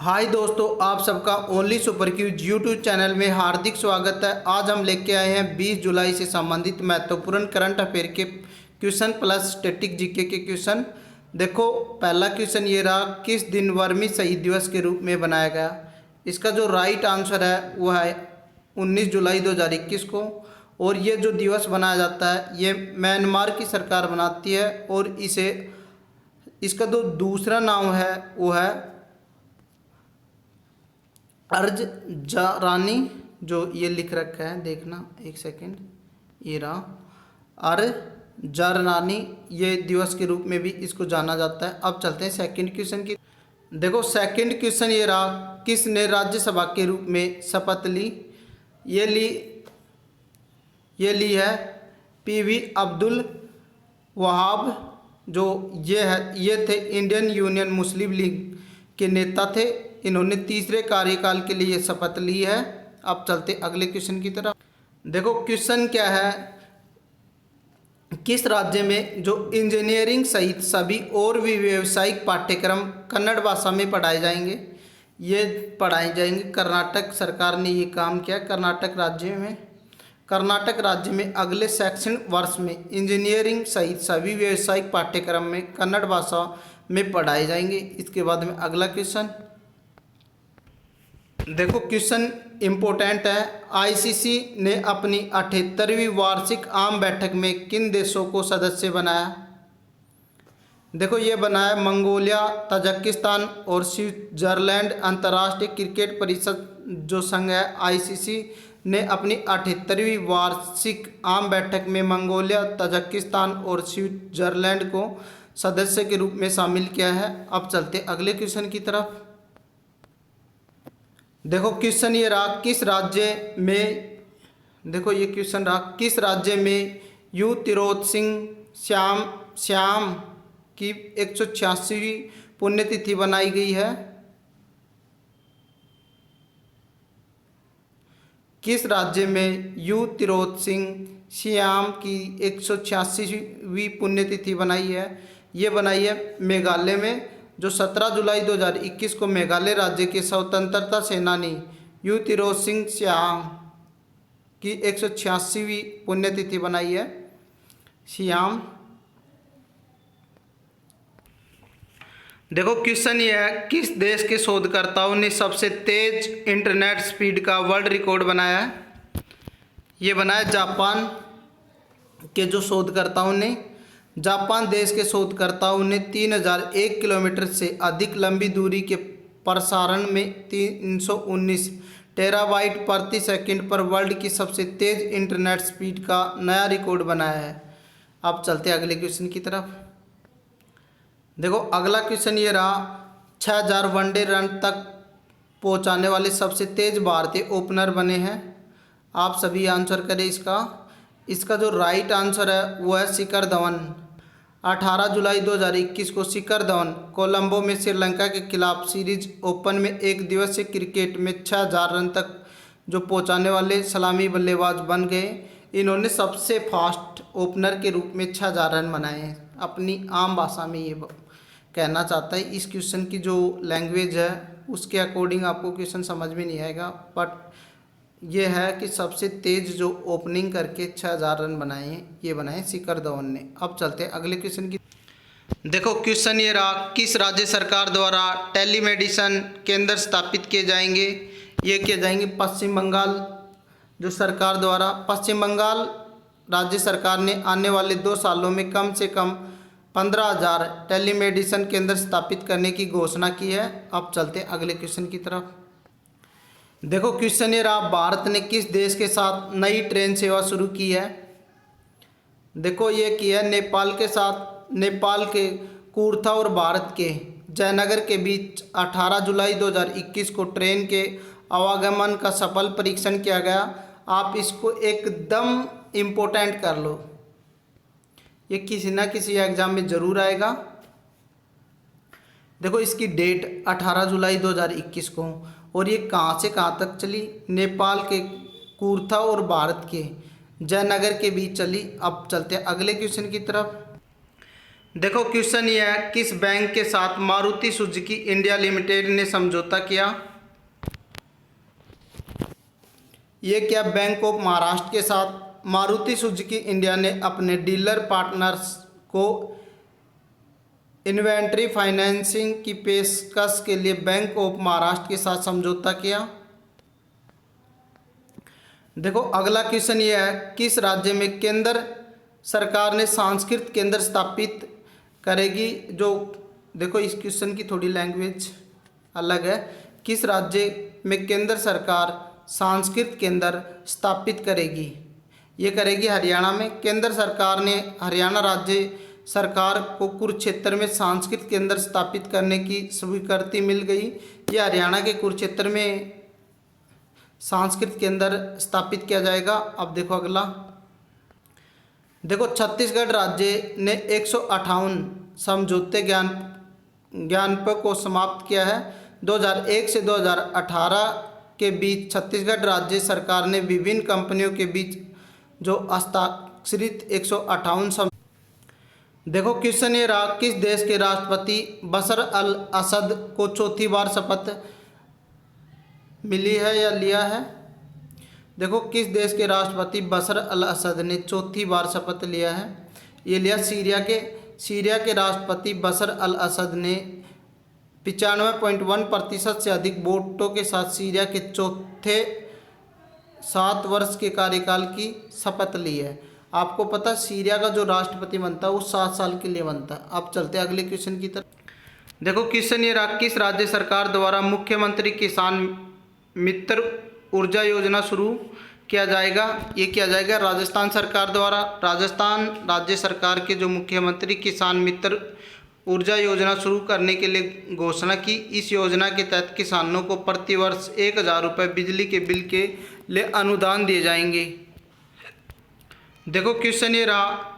हाय दोस्तों, आप सबका ओनली सुपर क्यूज यूट्यूब चैनल में हार्दिक स्वागत है। आज हम लेके आए हैं 20 जुलाई से संबंधित महत्वपूर्ण करंट अफेयर के क्वेश्चन प्लस स्टैटिक जीके के क्वेश्चन। देखो, पहला क्वेश्चन ये रहा, किस दिन वर्मी शहीद दिवस के रूप में बनाया गया। इसका जो राइट आंसर है वो है 19 जुलाई 2021 को। और ये जो दिवस बनाया जाता है ये म्यांमार की सरकार बनाती है और इसका जो दूसरा नाम है वो है अर्ज जारानी। जो ये लिख रखा है, देखना एक सेकंड, ये रहा अर्ज जारानी। ये दिवस के रूप में भी इसको जाना जाता है। अब चलते हैं सेकंड क्वेश्चन की। देखो, सेकंड क्वेश्चन ये रहा, किसने राज्यसभा के रूप में शपथ ली। ये ली है पीवी अब्दुल वहाब। जो ये थे इंडियन यूनियन मुस्लिम लीग के नेता थे। इन्होंने तीसरे कार्यकाल के लिए शपथ ली है। अब चलते अगले क्वेश्चन की तरफ। देखो, क्वेश्चन क्या है, किस राज्य में जो इंजीनियरिंग सहित सभी और भी व्यावसायिक पाठ्यक्रम कन्नड़ भाषा में पढ़ाए जाएंगे। ये पढ़ाए जाएंगे। कर्नाटक सरकार ने ये काम किया। कर्नाटक राज्य में अगले शैक्षणिक वर्ष में इंजीनियरिंग सहित सभी व्यावसायिक पाठ्यक्रम में कन्नड़ भाषा में पढ़ाए जाएंगे। इसके बाद में अगला क्वेश्चन। देखो, क्वेश्चन इम्पोर्टेंट है। आईसीसी ने अपनी 78वीं वार्षिक आम बैठक में किन देशों को सदस्य बनाया। देखो, ये बनाया मंगोलिया, तजाकिस्तान और स्विट्जरलैंड। अंतर्राष्ट्रीय क्रिकेट परिषद जो संघ है आईसीसी ने अपनी 78वीं वार्षिक आम बैठक में मंगोलिया, तजाकिस्तान और स्विट्जरलैंड को सदस्य के रूप में शामिल किया है। अब चलते अगले क्वेश्चन की तरफ। देखो, क्वेश्चन ये रहा, किस राज्य में, देखो ये क्वेश्चन रहा, किस राज्य में यू तिरोत सिंह श्याम की 186वीं पुण्यतिथि बनाई गई है। किस राज्य में यू तिरोत सिंह श्याम की 186वीं पुण्यतिथि बनाई है। ये बनाई है मेघालय में। जो 17 जुलाई 2021 को मेघालय राज्य के स्वतंत्रता सेनानी यू तिरोत सिंह श्याम की 186वीं पुण्यतिथि बनाई है श्याम। देखो, क्वेश्चन ये है, किस देश के शोधकर्ताओं ने सबसे तेज इंटरनेट स्पीड का वर्ल्ड रिकॉर्ड बनाया है। ये बनाया जापान के जो शोधकर्ताओं ने। जापान देश के शोधकर्ताओं ने 3001 किलोमीटर से अधिक लंबी दूरी के प्रसारण में 319 टेराबाइट प्रति सेकंड पर वर्ल्ड की सबसे तेज इंटरनेट स्पीड का नया रिकॉर्ड बनाया है। अब चलते हैं अगले क्वेश्चन की तरफ। देखो, अगला क्वेश्चन ये रहा, 6000 वनडे रन तक पहुंचाने वाले सबसे तेज भारतीय ओपनर बने हैं। आप सभी आंसर करें इसका जो राइट आंसर है वो है शिखर धवन। 18 जुलाई 2021 को शिखर धवन कोलंबो में श्रीलंका के खिलाफ सीरीज ओपन में एक दिवसीय क्रिकेट में 6000 रन तक जो पहुंचाने वाले सलामी बल्लेबाज बन गए। इन्होंने सबसे फास्ट ओपनर के रूप में 6000 रन बनाए हैं। अपनी आम भाषा में ये कहना चाहता है। इस क्वेश्चन की जो लैंग्वेज है उसके अकॉर्डिंग आपको क्वेश्चन समझ में नहीं आएगा, बट ये है कि सबसे तेज जो ओपनिंग करके 6000 रन बनाए हैं ये बनाए शिखर धवन ने। अब चलते हैं अगले क्वेश्चन की। देखो, क्वेश्चन ये रहा, किस राज्य सरकार द्वारा टेलीमेडिसिन केंद्र स्थापित किए जाएंगे। ये किए जाएंगे पश्चिम बंगाल जो सरकार द्वारा। पश्चिम बंगाल राज्य सरकार ने आने वाले 2 सालों में कम से कम 15,000 टेलीमेडिसिन केंद्र स्थापित करने की घोषणा की है। अब चलते हैं अगले क्वेश्चन की तरफ। देखो, क्वेश्चन ये रहा, भारत ने किस देश के साथ नई ट्रेन सेवा शुरू की है। देखो, ये की है नेपाल के साथ। नेपाल के कूर्था और भारत के जयनगर के बीच 18 जुलाई 2021 को ट्रेन के आवागमन का सफल परीक्षण किया गया। आप इसको एकदम इम्पोर्टेंट कर लो, ये किसी ना किसी एग्जाम में ज़रूर आएगा। देखो, इसकी डेट 18 जुलाई 2021 को, और ये कहाँ से कहाँ तक चली। नेपाल के कूर्था और भारत के जयनगर के बीच चली। अब चलते हैं अगले क्वेश्चन की तरफ। देखो क्वेश्चन ये है, किस बैंक के साथ मारुति सुजुकी इंडिया लिमिटेड ने समझौता किया? ये क्या बैंक ऑफ महाराष्ट्र के साथ मारुति सुजुकी इंडिया ने अपने डीलर पार्टनर्स को इन्वेंट्री फाइनेंसिंग की पेशकश के लिए बैंक ऑफ महाराष्ट्र के साथ समझौता किया। देखो अगला क्वेश्चन ये है, किस राज्य में केंद्र सरकार ने सांस्कृतिक केंद्र स्थापित करेगी? जो देखो इस क्वेश्चन की थोड़ी लैंग्वेज अलग है। किस राज्य में केंद्र सरकार सांस्कृतिक केंद्र स्थापित करेगी? ये करेगी हरियाणा में। केंद्र सरकार ने हरियाणा राज्य सरकार को कुरुक्षेत्र में सांस्कृतिक केंद्र स्थापित करने की स्वीकृति मिल गई। ये हरियाणा के कुरुक्षेत्र में सांस्कृतिक केंद्र स्थापित किया जाएगा। अब देखो अगला, देखो छत्तीसगढ़ राज्य ने 158 समझौते ज्ञापन को समाप्त किया है। 2001 से 2018 के बीच छत्तीसगढ़ राज्य सरकार ने विभिन्न कंपनियों के बीच जो हस्ताक्षरित 158 देखो क्वेश्चन ये रहा, किस देश के राष्ट्रपति बशर अल असद को चौथी बार शपथ मिली है या लिया है? देखो किस देश के राष्ट्रपति बशर अल असद ने चौथी बार शपथ लिया है? ये लिया सीरिया के राष्ट्रपति बशर अल असद ने 95.1% से अधिक वोटों के साथ सीरिया के चौथे 7 वर्ष के कार्यकाल की शपथ ली है। आपको पता सीरिया का जो राष्ट्रपति बनता है वो 7 साल के लिए बनता है। अब चलते हैं अगले क्वेश्चन की तरफ। देखो क्वेश्चन ये रहा, किस राज्य सरकार द्वारा मुख्यमंत्री किसान मित्र ऊर्जा योजना शुरू किया जाएगा? ये किया जाएगा राजस्थान सरकार द्वारा। राजस्थान राज्य सरकार के जो मुख्यमंत्री किसान मित्र ऊर्जा योजना शुरू करने के लिए घोषणा की। इस योजना के तहत किसानों को प्रति वर्ष 1000 रुपये बिजली के बिल के लिए अनुदान दिए जाएंगे। देखो क्वेश्चन ये रहा,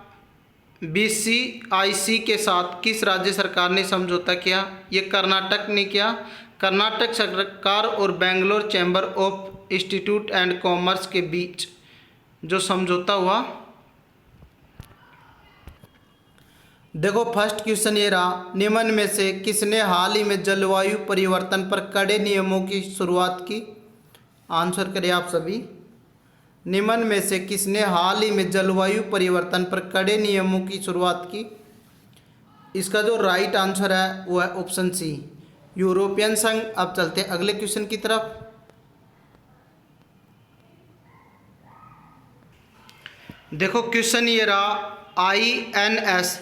BCIC के साथ किस राज्य सरकार ने समझौता किया? ये कर्नाटक ने किया। कर्नाटक सरकार और Bangalore chamber of institute and commerce के बीच जो समझौता हुआ। देखो फर्स्ट क्वेश्चन ये रहा, निम्न में से किसने हाल ही में जलवायु परिवर्तन पर कड़े नियमों की शुरुआत की? आंसर करें आप सभी। निम्न में से किसने हाल ही में जलवायु परिवर्तन पर कड़े नियमों की शुरुआत की? इसका जो राइट आंसर है वो है ऑप्शन सी, यूरोपियन संघ। अब चलते हैं अगले क्वेश्चन की तरफ। देखो क्वेश्चन ये रहा, INS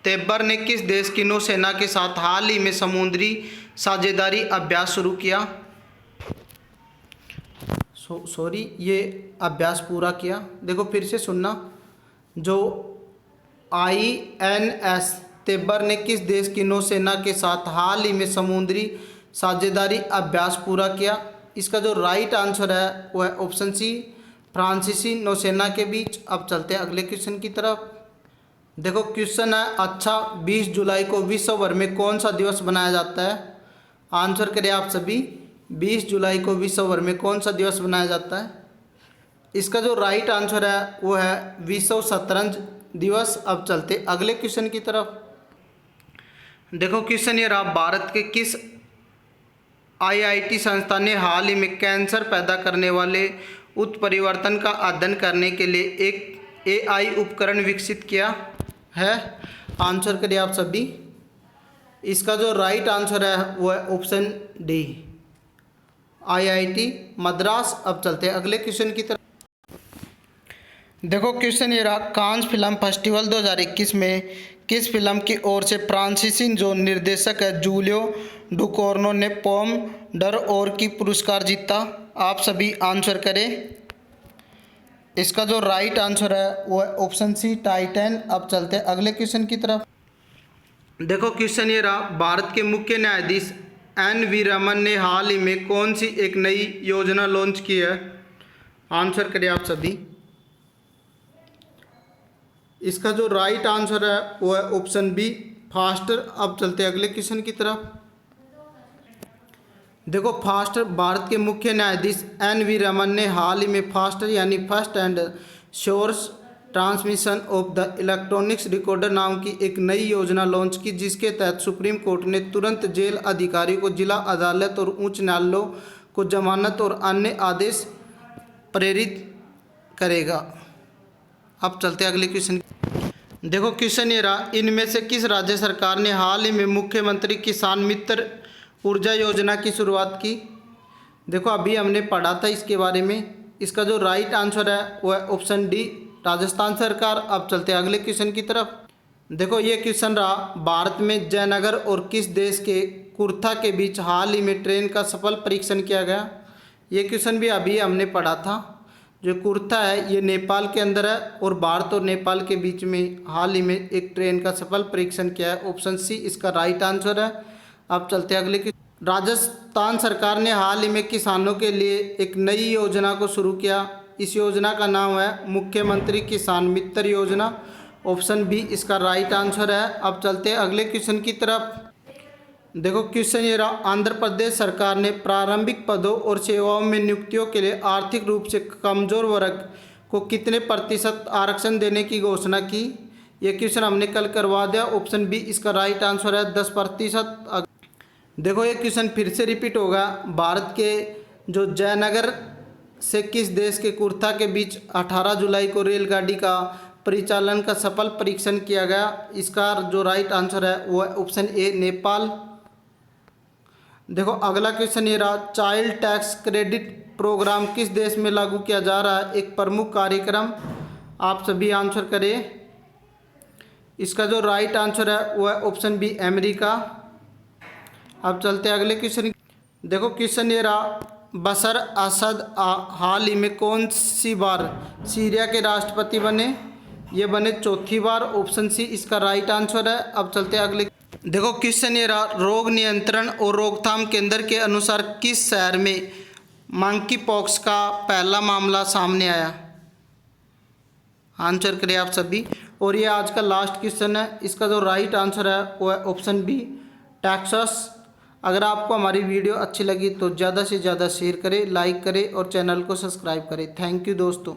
तेब्बर ने किस देश की नौसेना के साथ हाल ही में समुद्री साझेदारी अभ्यास शुरू किया? ये अभ्यास पूरा किया। देखो फिर से सुनना, जो INS तेब्बर ने किस देश की नौसेना के साथ हाल ही में समुद्री साझेदारी अभ्यास पूरा किया? इसका जो राइट आंसर है वो है ऑप्शन सी, फ्रांसीसी नौसेना के बीच। अब चलते हैं अगले क्वेश्चन की तरफ। देखो क्वेश्चन है, अच्छा 20 जुलाई को विश्व भर में कौन सा दिवस मनाया जाता है? आंसर करें आप सभी। 20 जुलाई को विश्व भर में कौन सा दिवस मनाया जाता है? इसका जो राइट आंसर है वो है विश्व शतरंज दिवस। अब चलते अगले क्वेश्चन की तरफ। देखो क्वेश्चन ये रहा, भारत के किस IIT संस्था ने हाल ही में कैंसर पैदा करने वाले उत्परिवर्तन का अध्ययन करने के लिए एक AI उपकरण विकसित किया है? आंसर करिए आप सभी। इसका जो राइट आंसर है वो है ऑप्शन डी, IIT मद्रास। अब चलते हैं अगले क्वेश्चन की तरफ। देखो क्वेश्चन ये रहा, कांस फिल्म फेस्टिवल 2021 में किस फिल्म की ओर से फ्रांसीसी जो निर्देशक है जूलियो डुकोर्नो ने पोम डर और की पुरस्कार जीता? आप सभी आंसर करें। इसका जो राइट आंसर है वो है ऑप्शन सी, टाइटैन। अब चलते हैं अगले क्वेश्चन की तरफ। देखो क्वेश्चन ये रहा, भारत के मुख्य न्यायाधीश NV रमन ने हाल ही में कौन सी एक नई योजना लॉन्च की है? आंसर करें आप सभी। इसका जो राइट आंसर है वो है ऑप्शन बी, फास्टर। अब चलते हैं अगले क्वेश्चन की तरफ। देखो फास्टर, भारत के मुख्य न्यायाधीश NV रमन ने हाल ही में फास्टर यानी first and surest transmission of the electronics recorder नाम की एक नई योजना लॉन्च की, जिसके तहत सुप्रीम कोर्ट ने तुरंत जेल अधिकारियों को जिला अदालत और उच्च न्यायालयों को जमानत और अन्य आदेश प्रेरित करेगा। अब चलते अगले क्वेश्चन। देखो क्वेश्चन ये रहा, इनमें से किस राज्य सरकार ने हाल ही में मुख्यमंत्री किसान मित्र ऊर्जा योजना की शुरुआत की? देखो अभी हमने पढ़ा था इसके बारे में। इसका जो राइट आंसर है वो है ऑप्शन डी, राजस्थान सरकार। अब चलते हैं अगले क्वेश्चन की तरफ। देखो ये क्वेश्चन रहा, भारत में जयनगर और किस देश के कुर्था के बीच हाल ही में ट्रेन का सफल परीक्षण किया गया? ये क्वेश्चन भी अभी हमने पढ़ा था। जो कुर्था है ये नेपाल के अंदर है और भारत और नेपाल के बीच में हाल ही में एक ट्रेन का सफल परीक्षण किया है। ऑप्शन सी इसका राइट आंसर है। अब चलते हैं अगले क्वेश्चन। राजस्थान सरकार ने हाल ही में किसानों के लिए एक नई योजना को शुरू किया। इस योजना का नाम है मुख्यमंत्री किसान मित्र योजना। ऑप्शन बी इसका राइट आंसर है। अब चलते हैं अगले क्वेश्चन की तरफ। देखो क्वेश्चन ये रहा, आंध्र प्रदेश सरकार ने प्रारंभिक पदों और सेवाओं में नियुक्तियों के लिए आर्थिक रूप से कमजोर वर्ग को कितने प्रतिशत आरक्षण देने की घोषणा की? ये क्वेश्चन हमने कल करवा दिया। ऑप्शन बी इसका राइट आंसर है 10%। देखो ये क्वेश्चन फिर से रिपीट होगा। भारत के जो जयनगर से किस देश के कुर्था के बीच 18 जुलाई को रेलगाड़ी का परिचालन का सफल परीक्षण किया गया? इसका जो राइट आंसर है वो है ऑप्शन ए, नेपाल। देखो अगला क्वेश्चन ये रहा, चाइल्ड टैक्स क्रेडिट प्रोग्राम किस देश में लागू किया जा रहा है? एक प्रमुख कार्यक्रम। आप सभी आंसर करें। इसका जो राइट आंसर है वो है ऑप्शन बी, अमेरिका। अब चलते हैं अगले क्वेश्चन। देखो क्वेश्चन ये रहा, बशर असद हाल ही में कौन सी बार सीरिया के राष्ट्रपति बने? ये बने चौथी बार। ऑप्शन सी इसका राइट आंसर है। अब चलते हैं अगले। देखो क्वेश्चन ये रहा, रोग नियंत्रण और रोकथाम केंद्र के अनुसार किस शहर में मंकी पॉक्स का पहला मामला सामने आया? आंसर करें आप सभी। और ये आज का लास्ट क्वेश्चन है। इसका जो राइट आंसर है वो है ऑप्शन बी, टेक्सास। अगर आपको हमारी वीडियो अच्छी लगी तो ज़्यादा से ज़्यादा शेयर करें, लाइक करें और चैनल को सब्सक्राइब करें। थैंक यू दोस्तों।